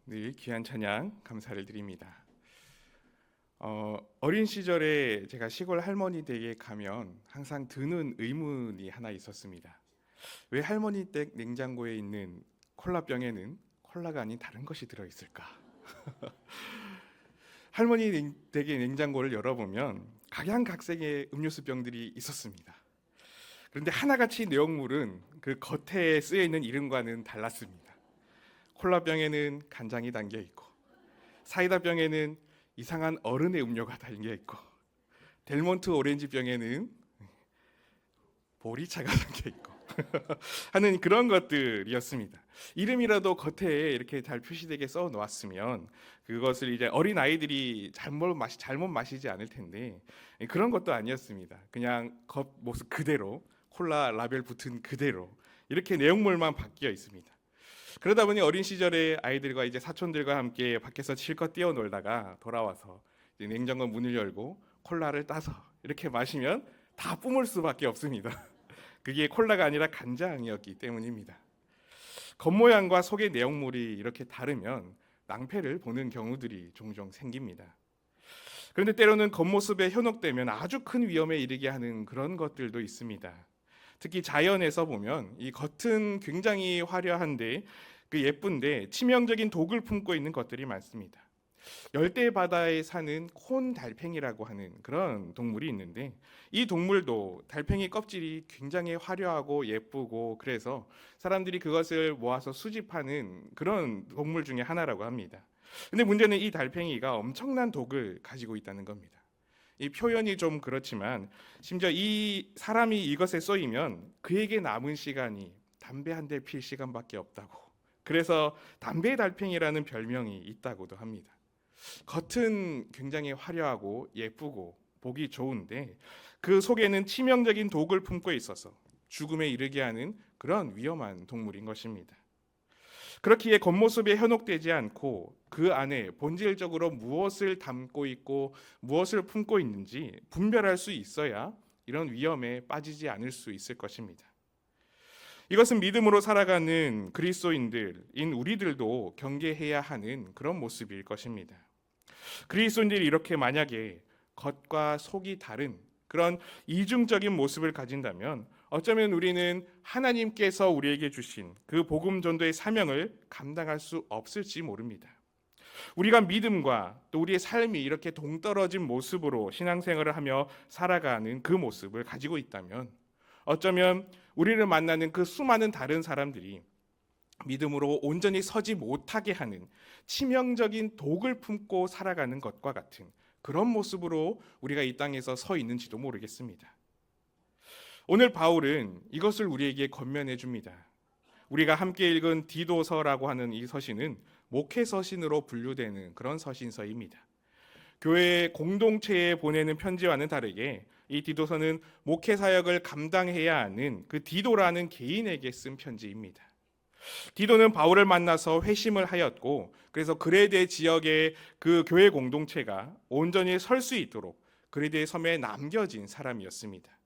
늘 귀한 찬양 감사를 드립니다. 어린 시절에 제가 시골 할머니 댁에 가면 항상 드는 의문이 하나 있었습니다. 왜 할머니 댁 냉장고에 있는 콜라병에는 콜라가 아닌 다른 것이 들어있을까? 할머니 댁의 냉장고를 열어보면 각양각색의 음료수 병들이 있었습니다. 그런데 하나같이 내용물은 그 겉에 쓰여 있는 이름과는 달랐습니다. 콜라병에는 간장이 담겨 있고, 사이다병에는 이상한 어른의 음료가 담겨 있고, 델몬트 오렌지 병에는 보리차가 담겨 있고 하는 그런 것들이었습니다. 이름이라도 겉에 이렇게 잘 표시되게 써 놓았으면 그것을 이제 어린 아이들이 잘못 마시지 않을 텐데, 그런 것도 아니었습니다. 그냥 겉 모습 그대로 콜라 라벨 붙은 그대로 이렇게 내용물만 바뀌어 있습니다. 그러다 보니 어린 시절에 아이들과 이제 사촌들과 함께 밖에서 실컷 뛰어놀다가 돌아와서 이제 냉장고 문을 열고 콜라를 따서 이렇게 마시면 다 뿜을 수밖에 없습니다. 그게 콜라가 아니라 간장이었기 때문입니다. 겉모양과 속의 내용물이 이렇게 다르면 낭패를 보는 경우들이 종종 생깁니다. 그런데 때로는 겉모습에 현혹되면 아주 큰 위험에 이르게 하는 그런 것들도 있습니다. 특히 자연에서 보면 이 겉은 굉장히 화려한데 그 예쁜데 치명적인 독을 품고 있는 것들이 많습니다. 열대 바다에 사는 콘 달팽이라고 하는 그런 동물이 있는데, 이 동물도 달팽이 껍질이 굉장히 화려하고 예쁘고 그래서 사람들이 그것을 모아서 수집하는 그런 동물 중에 하나라고 합니다. 근데 문제는 이 달팽이가 엄청난 독을 가지고 있다는 겁니다. 이 표현이 좀 그렇지만 심지어 이 사람이 이것에 쏘이면 그에게 남은 시간이 담배 한 대 필 시간밖에 없다고, 그래서 담배 달팽이라는 별명이 있다고도 합니다. 겉은 굉장히 화려하고 예쁘고 보기 좋은데 그 속에는 치명적인 독을 품고 있어서 죽음에 이르게 하는 그런 위험한 동물인 것입니다. 그렇기에 겉모습에 현혹되지 않고 그 안에 본질적으로 무엇을 담고 있고 무엇을 품고 있는지 분별할 수 있어야 이런 위험에 빠지지 않을 수 있을 것입니다. 이것은 믿음으로 살아가는 그리스도인들인 우리들도 경계해야 하는 그런 모습일 것입니다. 그리스도인들이 이렇게 만약에 겉과 속이 다른 그런 이중적인 모습을 가진다면 어쩌면 우리는 하나님께서 우리에게 주신 그 복음 전도의 사명을 감당할 수 없을지 모릅니다. 우리가 믿음과 또 우리의 삶이 이렇게 동떨어진 모습으로 신앙생활을 하며 살아가는 그 모습을 가지고 있다면 어쩌면 우리를 만나는 그 수많은 다른 사람들이 믿음으로 온전히 서지 못하게 하는 치명적인 독을 품고 살아가는 것과 같은 그런 모습으로 우리가 이 땅에서 서 있는지도 모르겠습니다. 오늘 바울은 이것을 우리에게 권면해 줍니다. 우리가 함께 읽은 디도서라고 하는 이 서신은 목회 서신으로 분류되는 그런 서신서입니다. 교회 공동체에 보내는 편지와는 다르게 이 디도서는 목회 사역을 감당해야 하는 그 디도라는 개인에게 쓴 편지입니다. 디도는 바울을 만나서 회심을 하였고, 그래서 그레데 지역의 그 교회 공동체가 온전히 설 수 있도록 그레데 섬에 남겨진 사람이었습니다.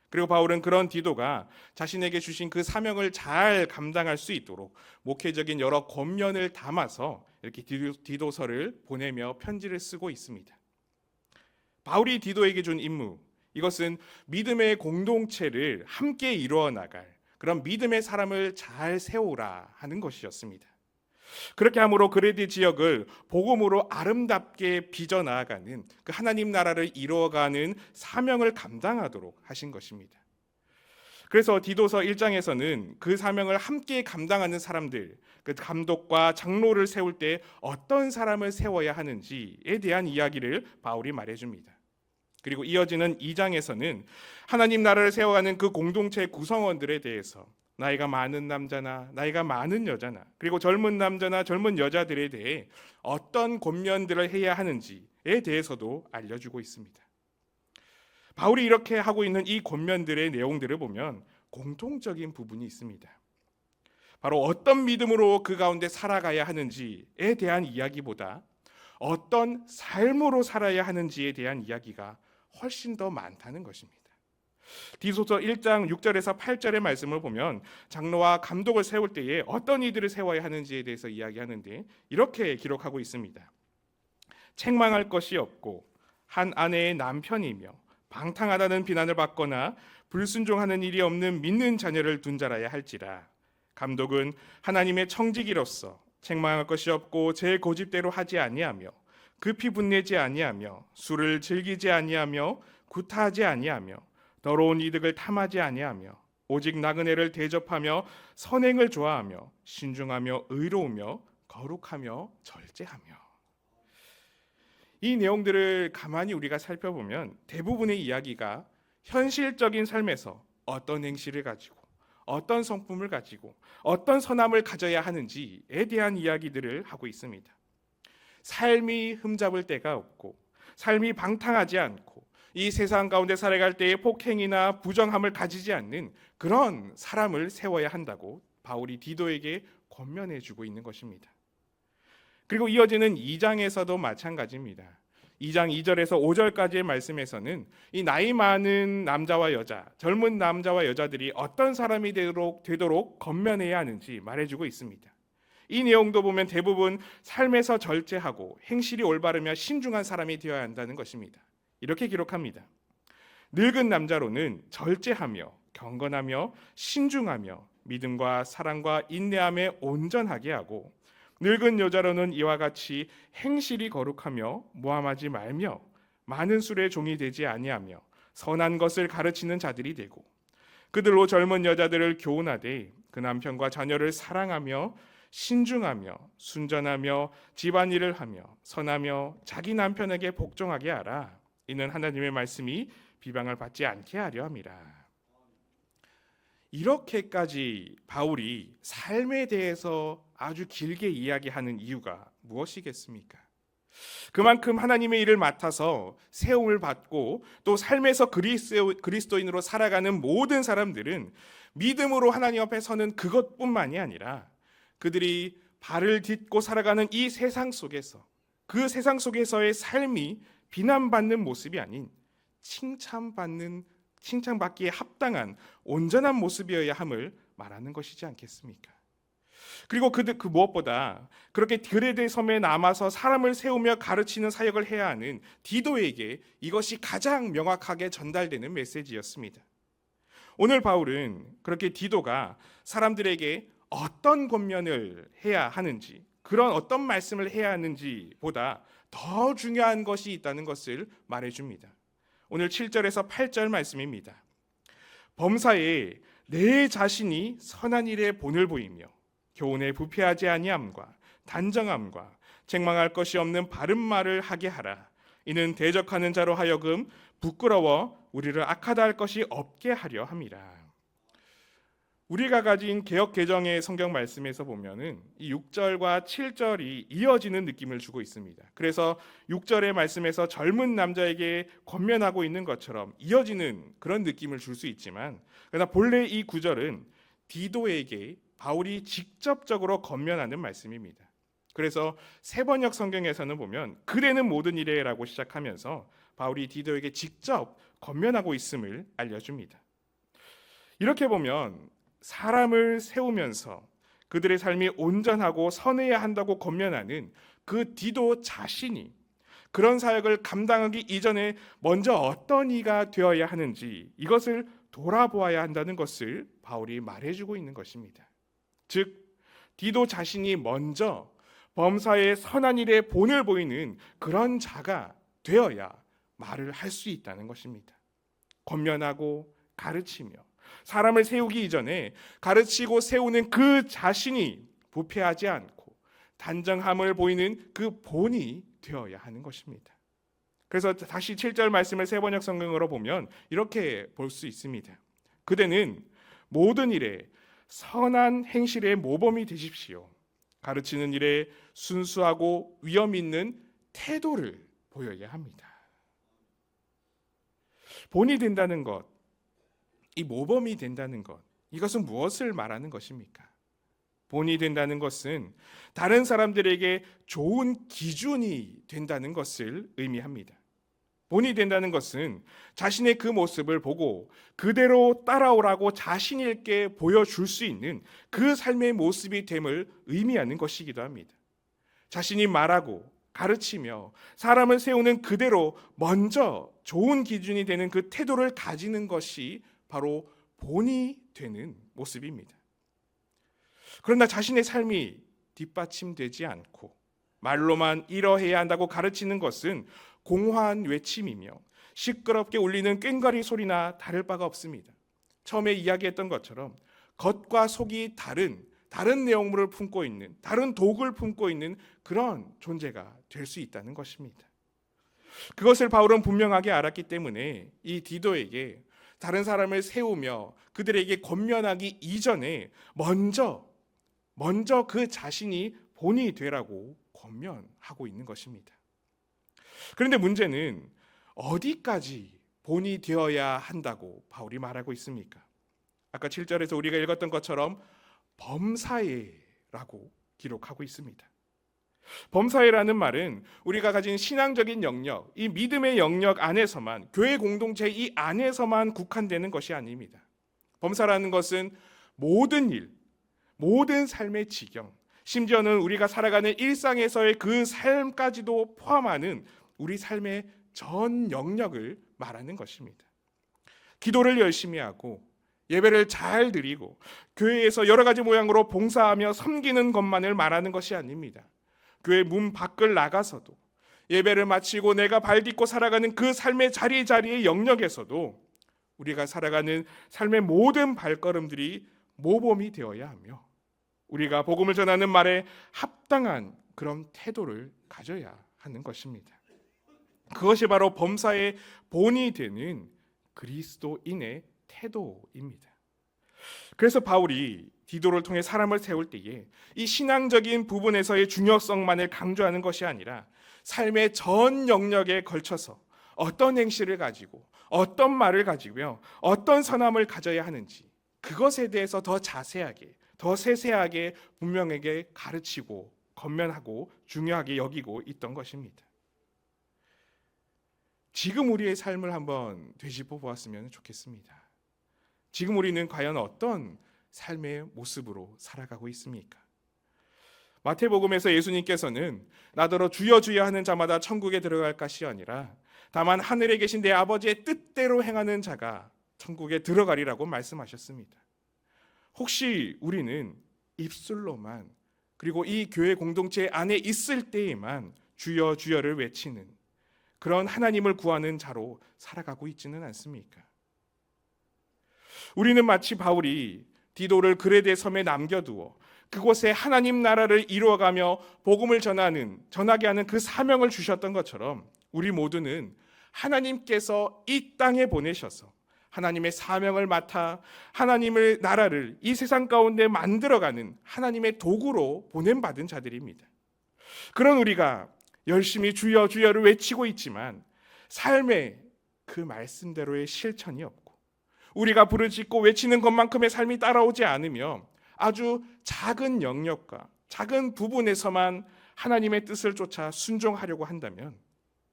그리고 바울은 그런 디도가 자신에게 주신 그 사명을 잘 감당할 수 있도록 목회적인 여러 권면을 담아서 이렇게 디도서를 보내며 편지를 쓰고 있습니다. 바울이 디도에게 준 임무, 이것은 믿음의 공동체를 함께 이루어 나갈 그런 믿음의 사람을 잘 세우라 하는 것이었습니다. 그렇게 함으로 그레데 지역을 복음으로 아름답게 빚어 나아가는 그 하나님 나라를 이루어가는 사명을 감당하도록 하신 것입니다. 그래서 디도서 1장에서는 그 사명을 함께 감당하는 사람들, 그 감독과 장로를 세울 때 어떤 사람을 세워야 하는지에 대한 이야기를 바울이 말해줍니다. 그리고 이어지는 2장에서는 하나님 나라를 세워가는 그 공동체 구성원들에 대해서 나이가 많은 남자나 나이가 많은 여자나 그리고 젊은 남자나 젊은 여자들에 대해 어떤 권면들을 해야 하는지에 대해서도 알려주고 있습니다. 바울이 이렇게 하고 있는 이 권면들의 내용들을 보면 공통적인 부분이 있습니다. 바로 어떤 믿음으로 그 가운데 살아가야 하는지에 대한 이야기보다 어떤 삶으로 살아야 하는지에 대한 이야기가 훨씬 더 많다는 것입니다. 디도서 1장 6절에서 8절의 말씀을 보면 장로와 감독을 세울 때에 어떤 이들을 세워야 하는지에 대해서 이야기하는데 이렇게 기록하고 있습니다. 책망할 것이 없고 한 아내의 남편이며 방탕하다는 비난을 받거나 불순종하는 일이 없는 믿는 자녀를 둔 자라야 할지라. 감독은 하나님의 청지기로서 책망할 것이 없고 제 고집대로 하지 아니하며 급히 분내지 아니하며 술을 즐기지 아니하며 구타하지 아니하며 더러운 이득을 탐하지 아니하며 오직 나그네를 대접하며 선행을 좋아하며 신중하며 의로우며 거룩하며 절제하며. 이 내용들을 가만히 우리가 살펴보면 대부분의 이야기가 현실적인 삶에서 어떤 행실을 가지고 어떤 성품을 가지고 어떤 선함을 가져야 하는지에 대한 이야기들을 하고 있습니다. 삶이 흠잡을 때가 없고 삶이 방탕하지 않고 이 세상 가운데 살아갈 때의 폭행이나 부정함을 가지지 않는 그런 사람을 세워야 한다고 바울이 디도에게 권면해 주고 있는 것입니다. 그리고 이어지는 2장에서도 마찬가지입니다. 2장 2절에서 5절까지의 말씀에서는 이 나이 많은 남자와 여자, 젊은 남자와 여자들이 어떤 사람이 되도록 권면해야 하는지 말해주고 있습니다. 이 내용도 보면 대부분 삶에서 절제하고 행실이 올바르며 신중한 사람이 되어야 한다는 것입니다. 이렇게 기록합니다. 늙은 남자로는 절제하며 경건하며 신중하며 믿음과 사랑과 인내함에 온전하게 하고 늙은 여자로는 이와 같이 행실이 거룩하며 모함하지 말며 많은 술의 종이 되지 아니하며 선한 것을 가르치는 자들이 되고 그들로 젊은 여자들을 교훈하되 그 남편과 자녀를 사랑하며 신중하며 순전하며 집안일을 하며 선하며 자기 남편에게 복종하게 하라. 이는 하나님의 말씀이 비방을 받지 않게 하려 함이라. 이렇게까지 바울이 삶에 대해서 아주 길게 이야기하는 이유가 무엇이겠습니까? 그만큼 하나님의 일을 맡아서 세움을 받고 또 삶에서 그리스도인으로 살아가는 모든 사람들은 믿음으로 하나님 앞에 서는 그것뿐만이 아니라 그들이 발을 딛고 살아가는 이 세상 속에서 그 세상 속에서의 삶이 비난받는 모습이 아닌 칭찬받기에 합당한 온전한 모습이어야 함을 말하는 것이지 않겠습니까? 그리고 그 무엇보다 그렇게 그레데 섬에 남아서 사람을 세우며 가르치는 사역을 해야 하는 디도에게 이것이 가장 명확하게 전달되는 메시지였습니다. 오늘 바울은 그렇게 디도가 사람들에게 어떤 권면을 해야 하는지, 그런 어떤 말씀을 해야 하는지 보다 더 중요한 것이 있다는 것을 말해줍니다. 오늘 7절에서 8절 말씀입니다. 범사에 내 자신이 선한 일에 본을 보이며 교훈에 부패하지 아니함과 단정함과 책망할 것이 없는 바른 말을 하게 하라. 이는 대적하는 자로 하여금 부끄러워 우리를 악하다 할 것이 없게 하려 함이라. 우리가 가진 개역 개정의 성경 말씀에서 보면은 이 6절과 7절이 이어지는 느낌을 주고 있습니다. 그래서 6절의 말씀에서 젊은 남자에게 권면하고 있는 것처럼 이어지는 그런 느낌을 줄 수 있지만, 그러나 본래 이 9절은 디도에게 바울이 직접적으로 권면하는 말씀입니다. 그래서 세번역 성경에서는 보면 그대는 모든 일에라고 시작하면서 바울이 디도에게 직접 권면하고 있음을 알려줍니다. 이렇게 보면 사람을 세우면서 그들의 삶이 온전하고 선해야 한다고 권면하는 그 디도 자신이 그런 사역을 감당하기 이전에 먼저 어떤 이가 되어야 하는지 이것을 돌아보아야 한다는 것을 바울이 말해주고 있는 것입니다. 즉 디도 자신이 먼저 범사의 선한 일에 본을 보이는 그런 자가 되어야 말을 할 수 있다는 것입니다. 권면하고 가르치며 사람을 세우기 이전에 가르치고 세우는 그 자신이 부패하지 않고 단정함을 보이는 그 본이 되어야 하는 것입니다. 그래서 다시 7절 말씀을 세번역 성경으로 보면 이렇게 볼 수 있습니다. 그대는 모든 일에 선한 행실의 모범이 되십시오. 가르치는 일에 순수하고 위엄 있는 태도를 보여야 합니다. 본이 된다는 것, 이 모범이 된다는 것, 이것은 무엇을 말하는 것입니까? 본이 된다는 것은 다른 사람들에게 좋은 기준이 된다는 것을 의미합니다. 본이 된다는 것은 자신의 그 모습을 보고 그대로 따라오라고 자신 있게 보여줄 수 있는 그 삶의 모습이 됨을 의미하는 것이기도 합니다. 자신이 말하고 가르치며 사람을 세우는 그대로 먼저 좋은 기준이 되는 그 태도를 가지는 것이 바로 본이 되는 모습입니다. 그러나 자신의 삶이 뒷받침되지 않고 말로만 이러해야 한다고 가르치는 것은 공허한 외침이며 시끄럽게 울리는 꽹과리 소리나 다를 바가 없습니다. 처음에 이야기했던 것처럼 겉과 속이 다른 내용물을 품고 있는, 다른 독을 품고 있는 그런 존재가 될 수 있다는 것입니다. 그것을 바울은 분명하게 알았기 때문에 이 디도에게 다른 사람을 세우며 그들에게 권면하기 이전에 먼저 그 자신이 본이 되라고 권면하고 있는 것입니다. 그런데 문제는 어디까지 본이 되어야 한다고 바울이 말하고 있습니까? 아까 7절에서 우리가 읽었던 것처럼 범사에라고 기록하고 있습니다. 범사에라는 말은 우리가 가진 신앙적인 영역, 이 믿음의 영역 안에서만, 교회 공동체 이 안에서만 국한되는 것이 아닙니다. 범사라는 것은 모든 일, 모든 삶의 지경, 심지어는 우리가 살아가는 일상에서의 그 삶까지도 포함하는 우리 삶의 전 영역을 말하는 것입니다. 기도를 열심히 하고 예배를 잘 드리고 교회에서 여러 가지 모양으로 봉사하며 섬기는 것만을 말하는 것이 아닙니다. 교회 문 밖을 나가서도 예배를 마치고 내가 발 딛고 살아가는 그 삶의 자리의 영역에서도 우리가 살아가는 삶의 모든 발걸음들이 모범이 되어야 하며 우리가 복음을 전하는 말에 합당한 그런 태도를 가져야 하는 것입니다. 그것이 바로 범사의 본이 되는 그리스도인의 태도입니다. 그래서 바울이 디도를 통해 사람을 세울 때에 이 신앙적인 부분에서의 중요성만을 강조하는 것이 아니라 삶의 전 영역에 걸쳐서 어떤 행실을 가지고 어떤 말을 가지고요, 어떤 선함을 가져야 하는지 그것에 대해서 더 자세하게, 더 세세하게 분명하게 가르치고 권면하고 중요하게 여기고 있던 것입니다. 지금 우리의 삶을 한번 되짚어 보았으면 좋겠습니다. 지금 우리는 과연 어떤 삶의 모습으로 살아가고 있습니까? 마태복음에서 예수님께서는 나더러 주여 주여 하는 자마다 천국에 들어갈 것이 아니라 다만 하늘에 계신 내 아버지의 뜻대로 행하는 자가 천국에 들어가리라고 말씀하셨습니다. 혹시 우리는 입술로만 그리고 이 교회 공동체 안에 있을 때에만 주여 주여를 외치는 그런 하나님을 구하는 자로 살아가고 있지는 않습니까? 우리는 마치 바울이 디도를 그레데 섬에 남겨두어 그곳에 하나님 나라를 이루어가며 복음을 전하게 하는 그 사명을 주셨던 것처럼 우리 모두는 하나님께서 이 땅에 보내셔서 하나님의 사명을 맡아 하나님의 나라를 이 세상 가운데 만들어가는 하나님의 도구로 보냄받은 자들입니다. 그런 우리가 열심히 주여 주여를 외치고 있지만 삶에 그 말씀대로의 실천이 없고 우리가 부르짖고 외치는 것만큼의 삶이 따라오지 않으며 아주 작은 영역과 작은 부분에서만 하나님의 뜻을 쫓아 순종하려고 한다면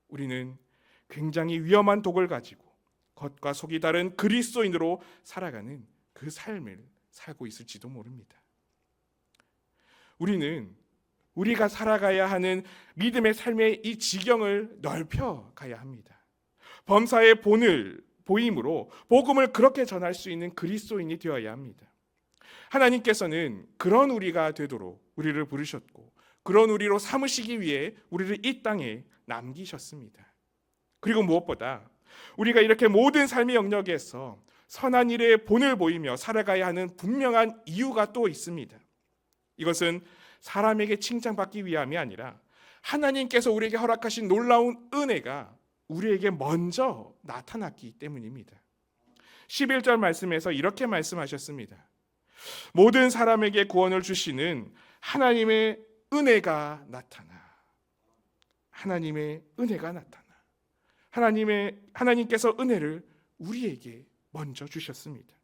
우리는 굉장히 위험한 독을 가지고 겉과 속이 다른 그리스도인으로 살아가는 그 삶을 살고 있을지도 모릅니다. 우리는 우리가 살아가야 하는 믿음의 삶의 이 지경을 넓혀가야 합니다. 범사의 본을 보임으로 복음을 그렇게 전할 수 있는 그리스도인이 되어야 합니다. 하나님께서는 그런 우리가 되도록 우리를 부르셨고 그런 우리로 삼으시기 위해 우리를 이 땅에 남기셨습니다. 그리고 무엇보다 우리가 이렇게 모든 삶의 영역에서 선한 일의 본을 보이며 살아가야 하는 분명한 이유가 또 있습니다. 이것은 사람에게 칭찬받기 위함이 아니라 하나님께서 우리에게 허락하신 놀라운 은혜가 우리에게 먼저 나타났기 때문입니다. 11절 말씀에서 이렇게 말씀하셨습니다. 모든 사람에게 구원을 주시는 하나님의 은혜가 나타나. 하나님의 은혜가 나타나. 하나님께서 은혜를 우리에게 먼저 주셨습니다.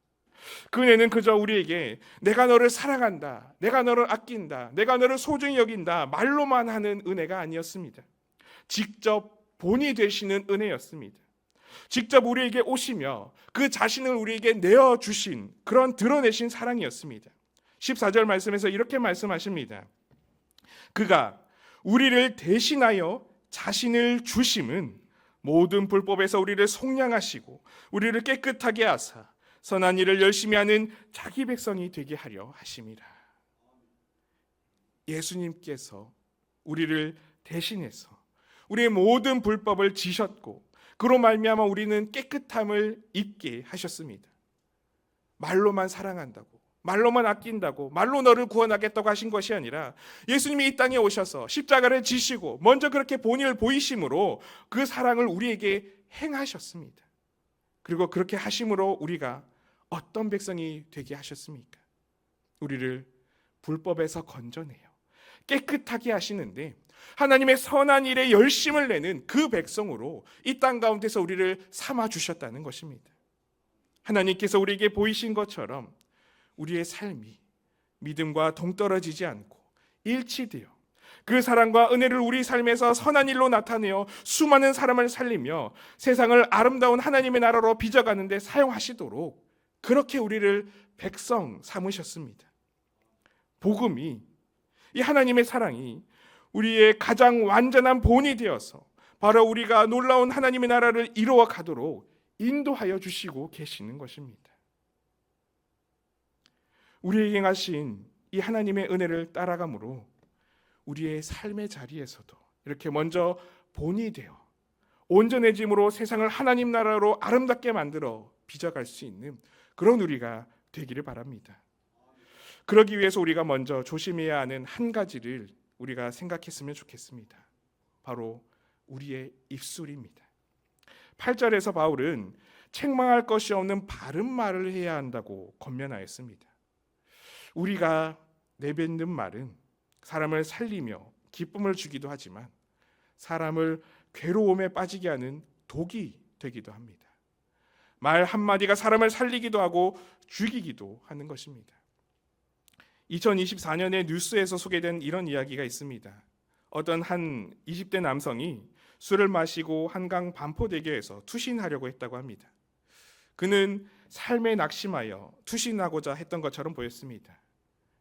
그 은혜는 그저 우리에게 내가 너를 사랑한다, 내가 너를 아낀다, 내가 너를 소중히 여긴다 말로만 하는 은혜가 아니었습니다. 직접 본이 되시는 은혜였습니다. 직접 우리에게 오시며 그 자신을 우리에게 내어주신 그런 드러내신 사랑이었습니다. 14절 말씀에서 이렇게 말씀하십니다. 그가 우리를 대신하여 자신을 주심은 모든 불법에서 우리를 속량하시고 우리를 깨끗하게 하사 선한 일을 열심히 하는 자기 백성이 되게 하려 하심이라. 예수님께서 우리를 대신해서 우리의 모든 불법을 지셨고 그로 말미암아 우리는 깨끗함을 입게 하셨습니다. 말로만 사랑한다고, 말로만 아낀다고, 말로 너를 구원하겠다고 하신 것이 아니라 예수님이 이 땅에 오셔서 십자가를 지시고 먼저 그렇게 본인을 보이심으로 그 사랑을 우리에게 행하셨습니다. 그리고 그렇게 하심으로 우리가 어떤 백성이 되게 하셨습니까? 우리를 불법에서 건져내요 깨끗하게 하시는데 하나님의 선한 일에 열심을 내는 그 백성으로 이 땅 가운데서 우리를 삼아 주셨다는 것입니다. 하나님께서 우리에게 보이신 것처럼 우리의 삶이 믿음과 동떨어지지 않고 일치되어 그 사랑과 은혜를 우리 삶에서 선한 일로 나타내어 수많은 사람을 살리며 세상을 아름다운 하나님의 나라로 빚어가는 데 사용하시도록 그렇게 우리를 백성 삼으셨습니다. 복음이, 이 하나님의 사랑이 우리의 가장 완전한 본이 되어서 바로 우리가 놀라운 하나님의 나라를 이루어 가도록 인도하여 주시고 계시는 것입니다. 우리에게 행하신 이 하나님의 은혜를 따라감으로 우리의 삶의 자리에서도 이렇게 먼저 본이 되어 온전해짐으로 세상을 하나님 나라로 아름답게 만들어 빚어갈 수 있는 그런 우리가 되기를 바랍니다. 그러기 위해서 우리가 먼저 조심해야 하는 한 가지를 우리가 생각했으면 좋겠습니다. 바로 우리의 입술입니다. 8절에서 바울은 책망할 것이 없는 바른 말을 해야 한다고 권면하였습니다. 우리가 내뱉는 말은 사람을 살리며 기쁨을 주기도 하지만 사람을 괴로움에 빠지게 하는 독이 되기도 합니다. 말 한마디가 사람을 살리기도 하고 죽이기도 하는 것입니다. 2024년에 뉴스에서 소개된 이런 이야기가 있습니다. 어떤 한 20대 남성이 술을 마시고 한강 반포대교에서 투신하려고 했다고 합니다. 그는 삶에 낙심하여 투신하고자 했던 것처럼 보였습니다.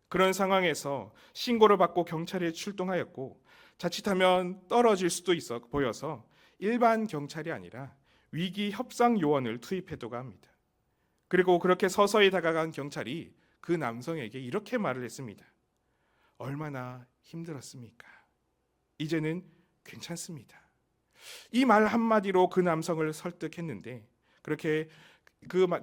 그런 상황에서 신고를 받고 경찰에 출동하였고 자칫하면 떨어질 수도 있어 보여서 일반 경찰이 아니라 위기 협상 요원을 투입했다고 합니다. 그리고 그렇게 서서히 다가간 경찰이 그 남성에게 이렇게 말을 했습니다. 얼마나 힘들었습니까? 이제는 괜찮습니다. 이 말 한마디로 그 남성을 설득했는데 그렇게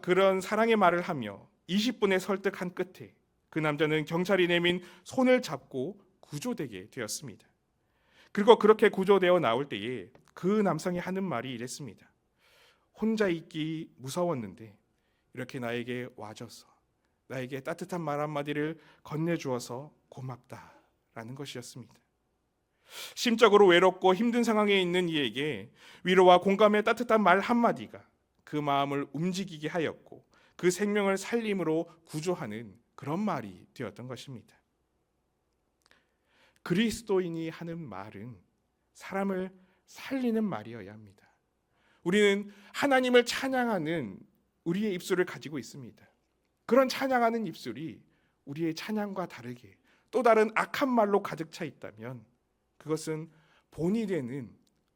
그런 사랑의 말을 하며 20분의 설득한 끝에 그 남자는 경찰이 내민 손을 잡고 구조되게 되었습니다. 그리고 그렇게 구조되어 나올 때에 그 남성이 하는 말이 이랬습니다. 혼자 있기 무서웠는데 이렇게 나에게 와줘서 나에게 따뜻한 말 한마디를 건네주어서 고맙다라는 것이었습니다. 심적으로 외롭고 힘든 상황에 있는 이에게 위로와 공감의 따뜻한 말 한마디가 그 마음을 움직이게 하였고 그 생명을 살림으로 구조하는 그런 말이 되었던 것입니다. 그리스도인이 하는 말은 사람을 살리는 말이어야 합니다. 우리는 하나님을 찬양하는 우리의 입술을 가지고 있습니다. 그런 찬양하는 입술이 우리의 찬양과 다르게 또 다른 악한 말로 가득 차 있다면 그것은 본이 되는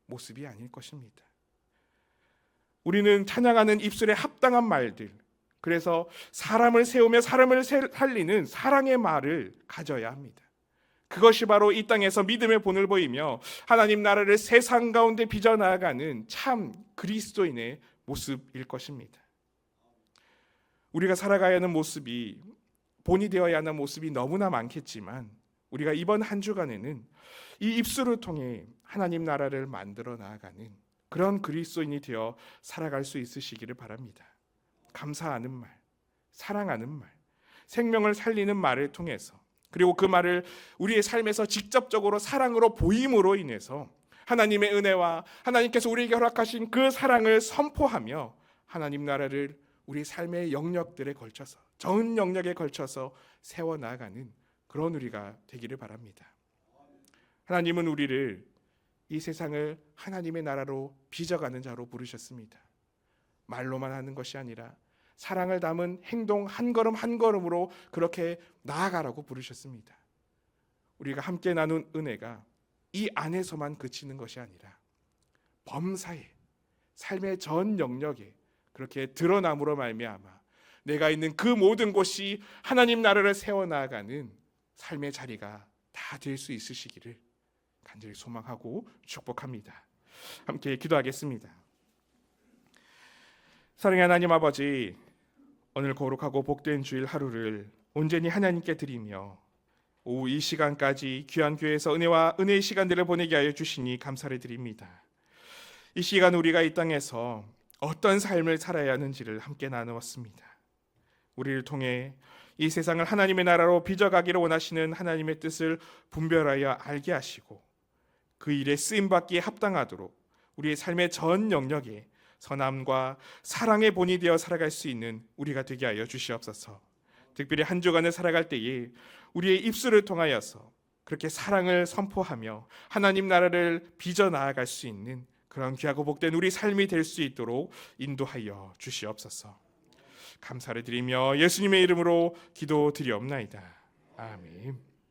모습이 아닐 것입니다. 우리는 찬양하는 입술에 합당한 말들, 그래서 사람을 세우며 사람을 살리는 사랑의 말을 가져야 합니다. 그것이 바로 이 땅에서 믿음의 본을 보이며 하나님 나라를 세상 가운데 빚어나가는 참 그리스도인의 모습일 것입니다. 우리가 살아가야 하는 모습이 본이 되어야 하는 모습이 너무나 많겠지만 우리가 이번 한 주간에는 이 입술을 통해 하나님 나라를 만들어 나아가는 그런 그리스도인이 되어 살아갈 수 있으시기를 바랍니다. 감사하는 말, 사랑하는 말, 생명을 살리는 말을 통해서 그리고 그 말을 우리의 삶에서 직접적으로 사랑으로 보임으로 인해서 하나님의 은혜와 하나님께서 우리에게 허락하신 그 사랑을 선포하며 하나님 나라를 우리 삶의 영역들에 걸쳐서 전 영역에 걸쳐서 세워나가는 그런 우리가 되기를 바랍니다. 하나님은 우리를 이 세상을 하나님의 나라로 빚어가는 자로 부르셨습니다. 말로만 하는 것이 아니라 사랑을 담은 행동 한 걸음 한 걸음으로 그렇게 나아가라고 부르셨습니다. 우리가 함께 나눈 은혜가 이 안에서만 그치는 것이 아니라 범사에, 삶의 전 영역에 그렇게 드러남으로 말미암아 내가 있는 그 모든 곳이 하나님 나라를 세워나가는 삶의 자리가 다 될 수 있으시기를 간절히 소망하고 축복합니다. 함께 기도하겠습니다. 사랑의 하나님 아버지, 오늘 거룩하고 복된 주일 하루를 온전히 하나님께 드리며 오후 이 시간까지 귀한 교회에서 은혜와 은혜의 시간들을 보내게 하여 주시니 감사를 드립니다. 이 시간 우리가 이 땅에서 어떤 삶을 살아야 하는지를 함께 나누었습니다. 우리를 통해 이 세상을 하나님의 나라로 빚어가기를 원하시는 하나님의 뜻을 분별하여 알게 하시고 그 일에 쓰임받기에 합당하도록 우리의 삶의 전 영역에 선함과 사랑의 본이 되어 살아갈 수 있는 우리가 되게 하여 주시옵소서. 특별히 한 주간을 살아갈 때에 우리의 입술을 통하여서 그렇게 사랑을 선포하며 하나님 나라를 빚어 나아갈 수 있는 그런 귀하고 복된 우리 삶이 될 수 있도록 인도하여 주시옵소서. 감사를 드리며 예수님의 이름으로 기도드리옵나이다. 아멘.